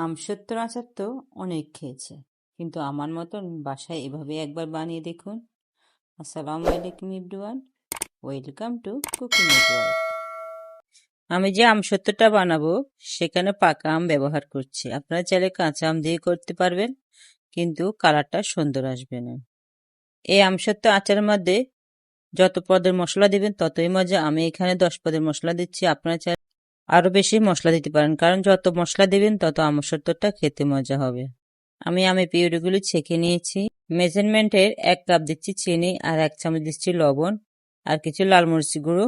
আমসত্ত্বর আচার তো অনেক খেয়েছে, কিন্তু আমার মতন বাসায় এভাবে একবার বানিয়ে দেখুন। আসসালামু আলাইকুম everyone, welcome to cooking network. আমি যে আমসত্ত্বটা বানাবো সেখানে পাকা আম ব্যবহার করছি। আপনারা চাইলে কাঁচা আম দিয়ে করতে পারবেন, কিন্তু কালারটা সুন্দর আসবে না। এই আমসত্ত্ব আচারের মধ্যে যত পদের মশলা দিবেন ততই মজা। আমি এখানে 10 পদের মশলা দিচ্ছি, আপনারা চাইলে আরো বেশি মশলা দিতে পারেন, কারণ যত মশলা দিবেন তত আমসত্ত্বটা খেতে মজা হবে। আমি পিউরিগুলো ছেঁকে নিয়েছি। মেজারমেন্টের 1 কাপ দিচ্ছি চিনি, আর 1 চামচ দিচ্ছি লবণ, আর কিছু লাল মরিচ গুঁড়ো।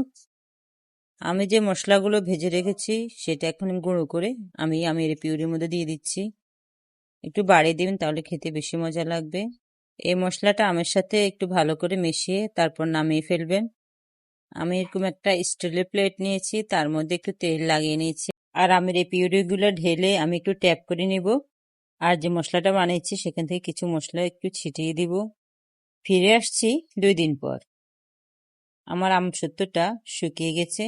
আমি যে মশলাগুলো ভেজে রেখেছি সেটা এখন গুঁড়ো করে আমি এর পিউরির মধ্যে দিয়ে দিচ্ছি। একটু বাড়িয়ে দিবেন, তাহলে খেতে বেশি মজা লাগবে। এই মশলাটা আমের সাথে একটু ভালো করে মিশিয়ে তারপর নামিয়ে ফেলবেন। আমি এরকম একটা স্টিলের প্লেট নিয়েছি, তার মধ্যে একটু তেল লাগিয়ে নিয়েছি, আর আমের এই পিউরিগুলো ঢেলে আমি একটু ট্যাপ করে নিব। আর যে মশলাটা বানিয়েছি সেখান থেকে কিছু মশলা একটু ছিটিয়ে দিব। ফিরে আসছি 2 দিন পর। আমার আমসত্ত্বটা শুকিয়ে গেছে।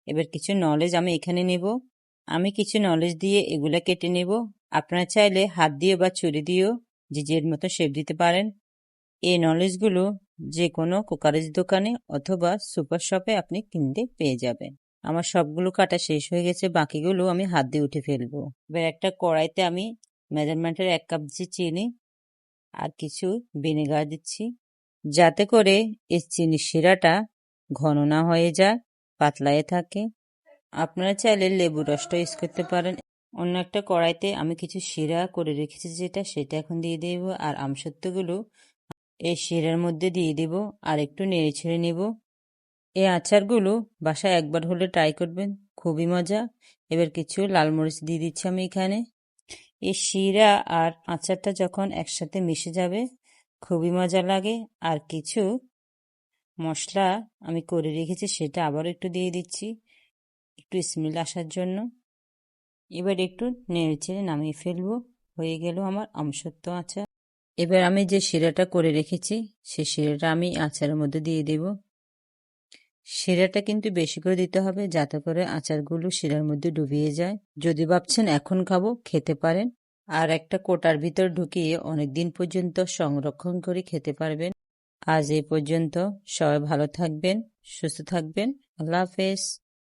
এবার কিছু নলেজ আমি এখানে নেব। আমি কিছু নলেজ দিয়ে এগুলা কেটে নেব। আপনারা চাইলে হাত দিয়ে বা ছুরি দিয়েও যে মতো শেপ দিতে পারেন। এই নলেজগুলো যে কোনো কুকারেজ দোকানে অথবা সুপার শপে আপনি কিনতে পেয়ে যাবেন। আমার সবগুলো কাটা শেষ হয়ে গেছে, বাকিগুলো আমি হাত দিয়ে উঠে ফেলবো। এবার একটা কড়াইতে আমি মেজারমেন্টের 1 কাপ দিচ্ছি চিনি, আর কিছু ভিনেগার দিচ্ছি, যাতে করে এই চিনির শিরাটা ঘন না হয়ে যায়, পাতলায় থাকে। আপনারা চাইলে লেবু রসটা ইউজ করতে পারেন। অন্য একটা কড়াইতে আমি কিছু শিরা করে রেখেছি সেটা এখন দিয়ে দেব, আর আমসত্ত্বগুলো এই শিরার মধ্যে দিয়ে দিব, আর একটু নেড়ে ছেড়ে নেব। এই আচারগুলো বাসায় একবার হলে ট্রাই করবেন, খুবই মজা। এবার কিছু লাল মরিচ দিয়ে দিচ্ছি আমি এখানে। এই শিরা আর আচারটা যখন একসাথে মিশে যাবে খুবই মজা লাগে। আর কিছু মশলা আমি করে রেখেছি সেটা আবার একটু দিয়ে দিচ্ছি, একটু স্মেল আসার জন্য। এবার একটু নেড়েচেড়ে নামিয়ে ফেলবো। হয়ে গেল আমার আমসত্ত্ব আচার। এবার আমি যে শিরাটা করে রেখেছি সেই শিরাটা আমি আচারের মধ্যে দিয়ে দেব। শিরাটা কিন্তু বেশি করে দিতে হবে, যাতে করে আচারগুলো শিরার মধ্যে ডুবিয়ে যায়। যদি ভাবছেন এখন খাবো, খেতে পারেন। আর একটা কোটার ভিতর ঢুকিয়ে অনেকদিন পর্যন্ত সংরক্ষণ করে খেতে পারবেন। আজ এই পর্যন্ত। সবাই ভালো থাকবেন, সুস্থ থাকবেন। আল্লাহ হাফেজ।